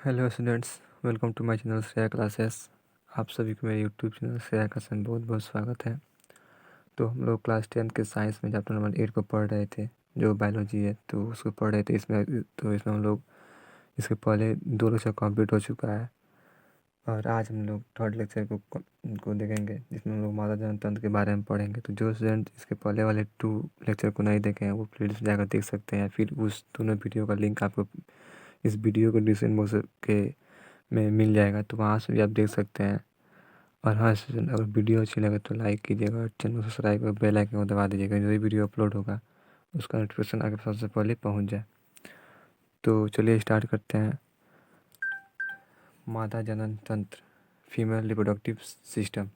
Hello students, welcome to my channel Shreya classes. आप सभी को मेरे यूट्यूब चैनल श्रेया क्लासेस में बहुत बहुत स्वागत है। तो हम लोग क्लास 10 के साइंस में चैप्टर नंबर 8 को पढ़ रहे थे, जो बायोलॉजी है, तो उसको पढ़ रहे थे। इसमें हम लोग इसके पहले 2 लेक्चर कंप्लीट हो चुका है और आज हम लोग थर्ड लेक्चर को देखेंगे, जिसमें हम लोग मादा जनन तंत्र के बारे में पढ़ेंगे। तो जो स्टूडेंट इसके पहले वाले 2 लेक्चर को नहीं देखे हैं वो प्लेलिस्ट जाकर देख सकते हैं। फिर उस दोनों वीडियो का लिंक आपको इस वीडियो को डिस्क्रिप्शन बॉक्स के में मिल जाएगा, तो वहाँ से भी आप देख सकते हैं। और हाँ स्टूडेंट, अगर वीडियो अच्छी लगे तो लाइक कीजिएगा, चैनल को सब्सक्राइब और बेल आइकन को दबा दीजिएगा, जो भी वीडियो अपलोड होगा उसका नोटिफिकेशन आगे सबसे पहले पहुँच जाए। तो चलिए स्टार्ट करते हैं। मादा जनन तंत्र, फीमेल रिप्रोडक्टिव सिस्टम।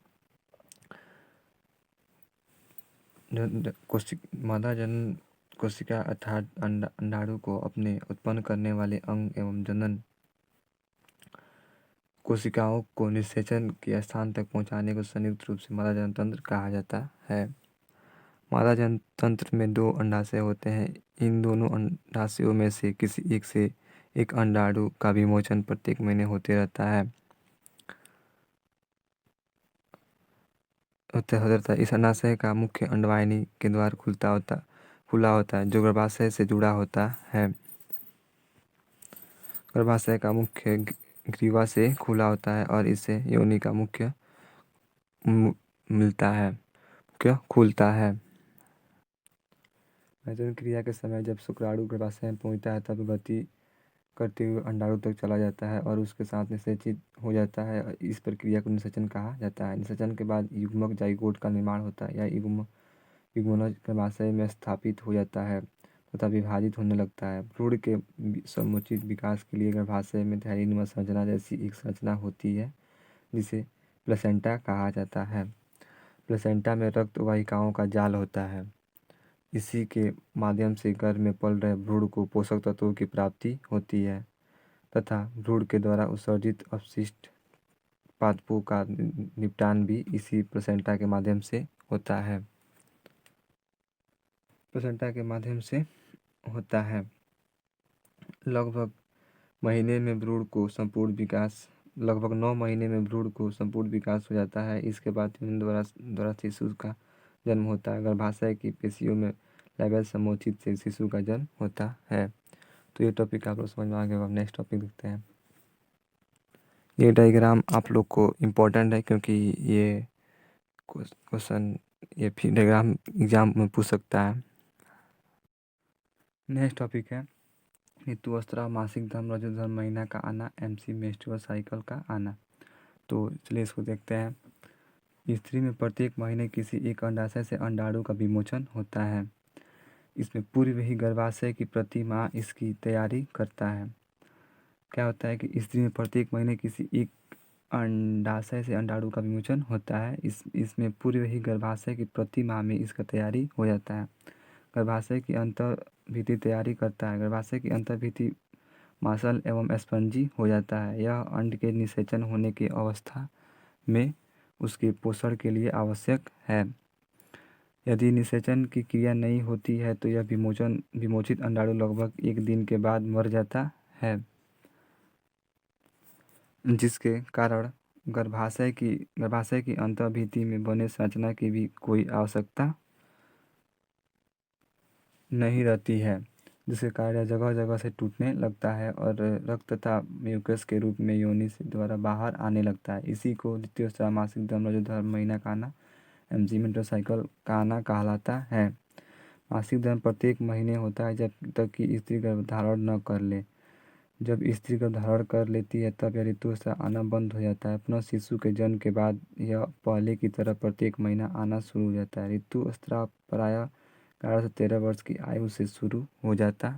मादा जनन कोशिका अर्थात अंडाणु को अपने उत्पन्न करने वाले अंग एवं जनन कोशिकाओं को निषेचन के स्थान तक पहुंचाने को संयुक्त रूप से मादा जनन तंत्र कहा जाता है। मादा जनन तंत्र में 2 अंडाशय होते हैं। इन दोनों अंडाशयों में से किसी एक से एक अंडाणु का विमोचन प्रत्येक महीने होते रहता है। इस अंडाशय का मुख्य अंडवाहिनी के द्वार खुला होता है, जो गर्भाशय से जुड़ा होता है। गर्भाशय का मुख्य ग्रीवा से खुला होता है और इससे योनि का मुख्य खुलता है। प्रजनन क्रिया के समय जब शुक्राणु गर्भाशय में पहुंचता है, तब गति करते हुए अंडाणु तक चला जाता है और उसके साथ निषेचित हो जाता है। इस प्रक्रिया को निषेचन कहा जाता है। निषेचन के बाद युग्मक जाइगोट का निर्माण होता है। यह युग्मनज गर्भाशय में स्थापित हो जाता है तथा विभाजित होने लगता है। भ्रूण के समुचित विकास के लिए गर्भाशय में थैलीनुमा संरचना जैसी एक संरचना होती है, जिसे प्लेसेंटा कहा जाता है। प्लेसेंटा में रक्त वाहिकाओं का जाल होता है। इसी के माध्यम से गर्भ में पल रहे भ्रूण को पोषक तत्वों की प्राप्ति होती है तथा भ्रूण के द्वारा उत्सर्जित अपशिष्ट पादपों का निपटान भी इसी प्लेसेंटा के माध्यम से होता है। लगभग 9 महीने में भ्रूण को संपूर्ण विकास हो जाता है। इसके बाद द्वारा शिशु का जन्म होता है। गर्भाशय की पेशियों में लेवल समुचित से शिशु का जन्म होता है। तो ये टॉपिक आप लोग समझ में आ गया। अब नेक्स्ट टॉपिक देखते हैं। ये डायग्राम आप लोग को इम्पोर्टेंट है, क्योंकि ये क्वेश्चन ये फिर डायग्राम एग्जाम में पूछ सकता है। नेक्स्ट टॉपिक है ऋतुस्राव, मासिक धर्म, रजो धर्म, महीना का आना, MC मेंस्ट्रुअल साइकिल का आना। तो चलिए इसको देखते हैं। स्त्री में प्रत्येक महीने किसी एक अंडाशय से अंडाणु का विमोचन होता है। इसमें पूर्व ही गर्भाशय की प्रति माँ इसकी तैयारी करता है। क्या होता है कि स्त्री में प्रत्येक महीने किसी एक अंडाशय से अंडाणु का विमोचन होता है। इसमें पूर्व ही गर्भाशय की प्रति माह में इसका तैयारी हो जाता है। गर्भाशय की अंतर्भित्ति तैयारी करता है। गर्भाशय की अंतर्भित्ति मांसल एवं स्पंजी हो जाता है। यह अंड के निषेचन होने की अवस्था में उसके पोषण के लिए आवश्यक है। यदि निषेचन की क्रिया नहीं होती है तो यह विमोचित अंडाणु लगभग 1 दिन के बाद मर जाता है, जिसके कारण गर्भाशय की अंतर्भित्ति में बने संरचना की भी कोई आवश्यकता नहीं रहती है, जिसके कारण यह जगह जगह से टूटने लगता है और रक्त तथा म्यूकस के रूप में योनि से द्वारा बाहर आने लगता है। इसी को ऋतुस्राव, मासिक धर्म, रजो धर्म, महीना का आना, MC मेंस्ट्रुअल साइकिल का आना कहलाता है। मासिक धर्म प्रत्येक महीने होता है जब तक कि स्त्री गर्भधारण न कर ले। जब स्त्री गर्भधारण कर लेती है तब यह ऋतुस्राव आना बंद हो जाता है। पुनः शिशु के जन्म के बाद यह पहले की तरह प्रत्येक महीना आना शुरू हो जाता है। ऋतुस्राव प्रायः 11 से 13 वर्ष की आयु से शुरू हो जाता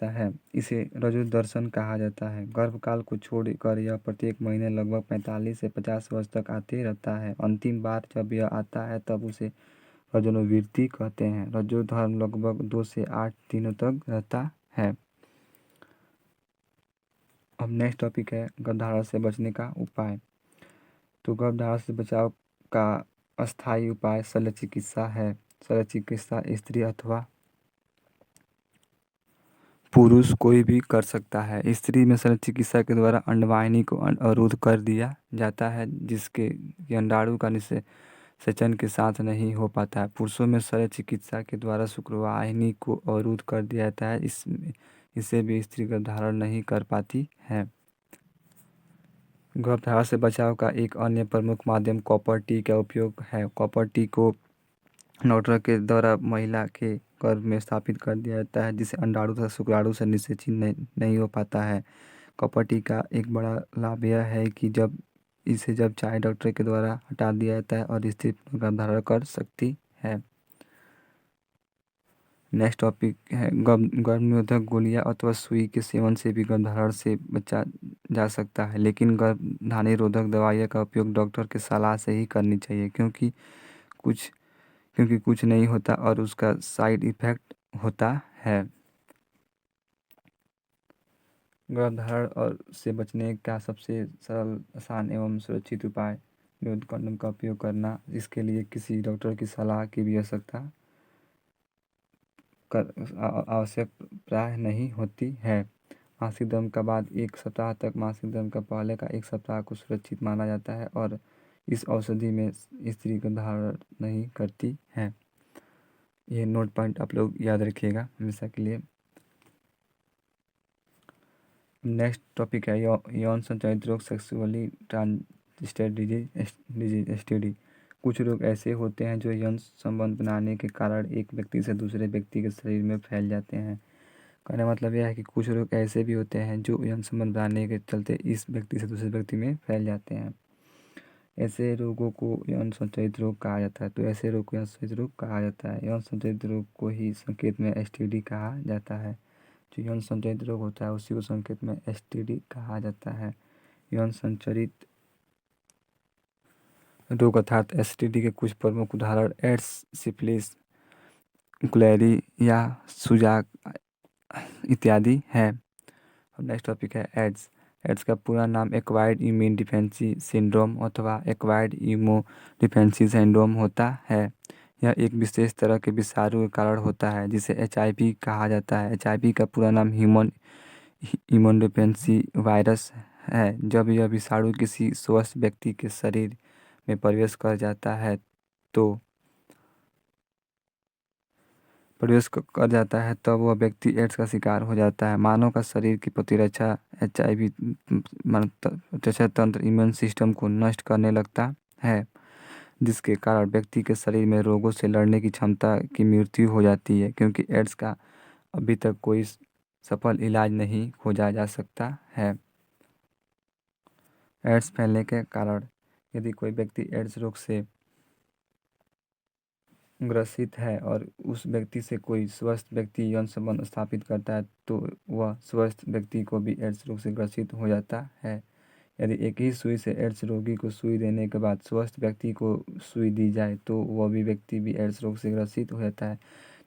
है। इसे रजो दर्शन कहा जाता है। गर्भकाल को छोड़कर यह प्रत्येक महीने लगभग 45 से 50 वर्ष तक आते रहता है। अंतिम बार जब यह आता है तब उसे रजोनिवृत्ति कहते हैं। रजो धर्म लगभग 2 से 8 दिनों तक रहता है। अब नेक्स्ट टॉपिक है गर्भधारण से बचने का उपाय। तो गर्भधारण से बचाव का अस्थायी उपाय शल्य चिकित्सा है। शल्य चिकित्सा स्त्री अथवा पुरुष कोई भी कर सकता है। स्त्री में शल्य चिकित्सा के द्वारा अंडवाहिनी को अवरुद्ध कर दिया जाता है, जिसके कि अंडाणु का निषेचन के साथ नहीं हो पाता है। पुरुषों में शल्य चिकित्सा के द्वारा शुक्रवाहिनी को अवरुद्ध कर दिया जाता है, इससे भी स्त्री गर्भधारण नहीं कर पाती है। गर्भधारण से बचाव का एक अन्य प्रमुख माध्यम कॉपर टी का उपयोग है। कॉपर टी को डॉक्टर के द्वारा महिला के गर्भ में स्थापित कर दिया जाता है, जिससे अंडाणु तथा शुक्राणु से निषेचन नहीं हो पाता है। कॉपर टी का एक बड़ा लाभ यह है कि जब चाहे डॉक्टर के द्वारा हटा दिया जाता है और स्त्री गर्भधारण कर सकती है। नेक्स्ट टॉपिक है गर्भ निरोधक गोलियां अथवा सुई के सेवन से भी गर्भधारण से बचा जा सकता है, लेकिन गर्भधारण निरोधक दवाइयों का उपयोग डॉक्टर की सलाह से ही करनी चाहिए, क्योंकि कुछ नहीं होता और उसका साइड इफ़ेक्ट होता है। गर्भधारण और से बचने का सबसे सरल, आसान एवं सुरक्षित उपाय निरोध कंडोम का उपयोग करना। इसके लिए किसी डॉक्टर की सलाह की भी आवश्यक प्राय नहीं होती है। मासिक धर्म का बाद 1 सप्ताह तक, मासिक धर्म का पहले का 1 सप्ताह को सुरक्षित माना जाता है और इस औषधि में स्त्री गर्भधारण नहीं करती है। ये नोट पॉइंट आप लोग याद रखिएगा हमेशा के लिए। नेक्स्ट टॉपिक है यौन संचालित रोग, सेक्सुअली ट्रांसमिटेड डिजीज एसटीडी। कुछ रोग ऐसे होते हैं जो यौन संबंध बनाने के कारण एक व्यक्ति से दूसरे व्यक्ति के शरीर में फैल जाते हैं। कहने का मतलब यह है कि कुछ रोग ऐसे भी होते हैं जो यौन संबंध बनाने के चलते इस व्यक्ति से दूसरे व्यक्ति में फैल जाते हैं। ऐसे रोगों को यौन संचालित रोग कहा जाता है। तो ऐसे रोग को यौन संचालित रोग कहा जाता है। यौन संचालित रोग को ही संकेत में एसटीडी कहा जाता है। जो यौन संचालित रोग होता है उसी को संकेत में एसटीडी कहा जाता है। यौन संचालित रोग अर्थात एसटीडी के कुछ प्रमुख उदाहरण एड्स, सिफिलिस, गुलैरी या सुजाक इत्यादि है। नेक्स्ट टॉपिक है एड्स। एड्स का पूरा नाम एक्वायर्ड इम्यून डिफिशिएंसी सिंड्रोम अथवा एक्वायर्ड इम्यूनोडिफिशिएंसी सिंड्रोम होता है। यह एक विशेष तरह के विषाणु के कारण होता है, जिसे एचआईवी कहा जाता है। एचआईवी का पूरा नाम ह्यूमन इम्यूनोडेफिशिएंसी वायरस है। जब यह विषाणु किसी स्वस्थ व्यक्ति के शरीर में प्रवेश कर जाता है तब वह व्यक्ति एड्स का शिकार हो जाता है। मानव का शरीर की प्रतिरक्षा एचआईवी प्रतिरक्षा तंत्र इम्यून सिस्टम को नष्ट करने लगता है, जिसके कारण व्यक्ति के शरीर में रोगों से लड़ने की क्षमता की मृत्यु हो जाती है, क्योंकि एड्स का अभी तक कोई सफल इलाज नहीं खोजा जा सकता है। एड्स फैलने के कारण, यदि कोई व्यक्ति एड्स रोग से ग्रसित है और उस व्यक्ति से कोई स्वस्थ व्यक्ति यौन संबंध स्थापित करता है तो वह स्वस्थ व्यक्ति को भी एड्स रोग से ग्रसित हो जाता है। यदि एक ही सुई से एड्स रोगी को सुई देने के बाद स्वस्थ व्यक्ति को सुई दी जाए तो वह भी व्यक्ति भी एड्स रोग से ग्रसित हो जाता है।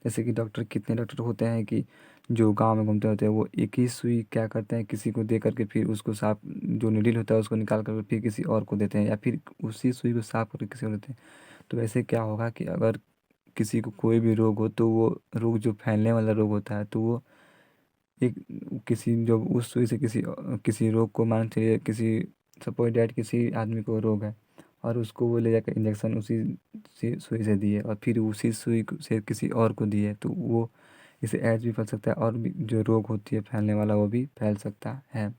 जैसे कि कितने डॉक्टर होते हैं कि जो गांव में घूमते होते हैं, वो एक ही सुई क्या करते हैं, किसी को दे करके फिर उसको साफ, जो नीडल होता है उसको निकाल कर फिर किसी और को देते हैं, या फिर उसी सुई को साफ करके किसी को देते हैं। तो वैसे क्या होगा कि अगर किसी को कोई भी रोग हो तो वो रोग जो फैलने वाला रोग होता है तो वो एक किसी जो उस सुई से किसी रोग को, मान चलिए किसी सपोज डैट किसी आदमी को रोग है और उसको वो ले जाकर इंजेक्शन उसी से सुई से दिए और फिर उसी सुई से किसी और को दिए, तो वो इसे एड्स भी फैल सकता है और भी जो रोग होती है फैलने वाला वो भी फैल सकता है।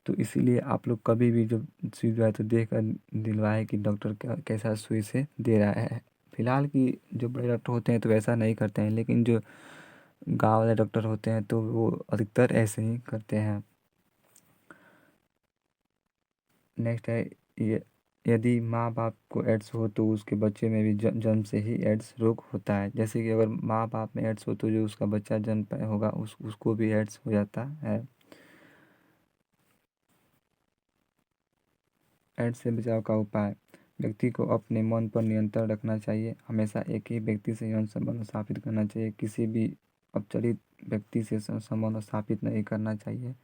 तो इसीलिए आप लोग कभी भी जब सुई दिलवाए तो देख कर दिलवाए कि डॉक्टर कैसा सुई से दे रहा है। फिलहाल की जो बड़े डॉक्टर होते हैं तो वैसा नहीं करते हैं, लेकिन जो गांव वाले डॉक्टर होते हैं तो वो अधिकतर ऐसे ही करते हैं। नेक्स्ट है यदि माँ बाप को एड्स हो तो उसके बच्चे में भी जन्म से ही एड्स रोग होता है। जैसे कि अगर माँ बाप में एड्स हो तो जो उसका बच्चा जन्म पाया होगा उसको भी एड्स हो जाता है। एड्स से बचाव का उपाय, व्यक्ति को अपने मन पर नियंत्रण रखना चाहिए। हमेशा एक ही व्यक्ति से यौन संबंध स्थापित करना चाहिए। किसी भी अपरिचित व्यक्ति से संबंध स्थापित नहीं करना चाहिए।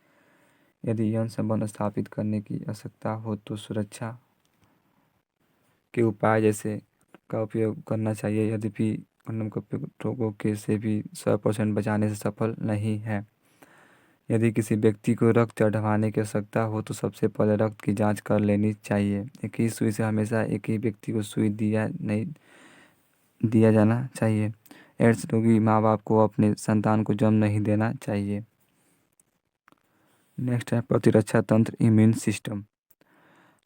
यदि यौन संबंध स्थापित करने की आवश्यकता हो तो सुरक्षा के उपाय जैसे का उपयोग करना चाहिए, यद्यपि कंडोम का उपयोग रोगों के से भी 100% बचाने से सफल नहीं है। यदि किसी व्यक्ति को रक्त चढ़वाने की आवश्यकता हो तो सबसे पहले रक्त की जांच कर लेनी चाहिए। एक ही सुई से हमेशा एक ही व्यक्ति को सुई दिया जाना चाहिए। एड्स रोगी माँ बाप को अपने संतान को जन्म नहीं देना चाहिए। नेक्स्ट है प्रतिरक्षा तंत्र, इम्यून सिस्टम।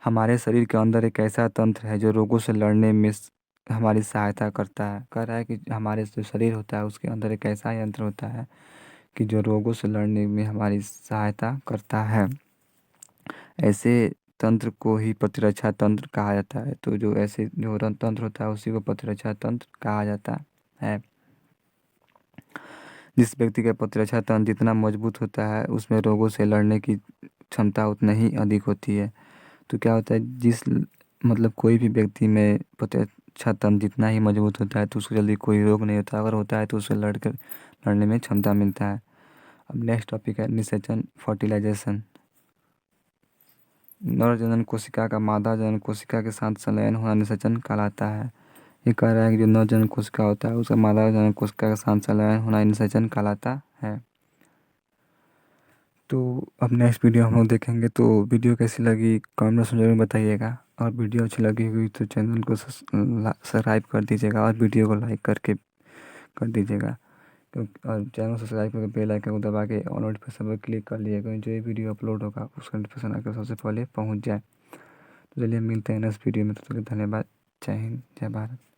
हमारे शरीर के अंदर एक ऐसा तंत्र है जो रोगों से लड़ने में हमारी सहायता करता है। कह रहा है कि हमारे जो शरीर होता है उसके अंदर एक ऐसा यंत्र होता है कि जो रोगों से लड़ने में हमारी सहायता करता है। ऐसे तंत्र को ही प्रतिरक्षा तंत्र कहा जाता है। तो जो ऐसे जो तंत्र होता है उसी को प्रतिरक्षा तंत्र कहा जाता है। जिस व्यक्ति का प्रतिरक्षा तंत्र जितना मजबूत होता है उसमें रोगों से लड़ने की क्षमता उतना ही अधिक होती है। तो क्या होता है, मतलब कोई भी व्यक्ति में प्रतिरक्षा तंत्र जितना ही मजबूत होता है तो उसको जल्दी कोई रोग नहीं होता। अगर होता है तो उसे लड़ने में क्षमता मिलता है। अब नेक्स्ट टॉपिक है निषेचन, फर्टिलाइजेशन। नर जनन कोशिका का मादा जनन कोशिका के साथ संलयन होना निषेचन कहलाता है। ये कह रहा है कि जो नर जनन कोशिका होता है उसका मादा जनन कोशिका के साथ संलयन होना निषेचन कहलाता है। तो अब नेक्स्ट वीडियो हम लोग देखेंगे। तो वीडियो कैसी लगी कमेंट में जरूर बताइएगा, और वीडियो अच्छी लगी हुई तो चैनल को सब्सक्राइब कर दीजिएगा और वीडियो को लाइक करके कर दीजिएगा। और चैनल सब्सक्राइब करके बेल आइकन को दबा के ऑल नोटिफिकेशन पर क्लिक कर लीजिएगा, जो ये वीडियो अपलोड होगा उसका नोटिफिकेशन आकर सबसे पहले पहुंच जाए। तो चलिए मिलते हैं नेक्स्ट वीडियो में, तब तक धन्यवाद। जय हिंद, जय भारत।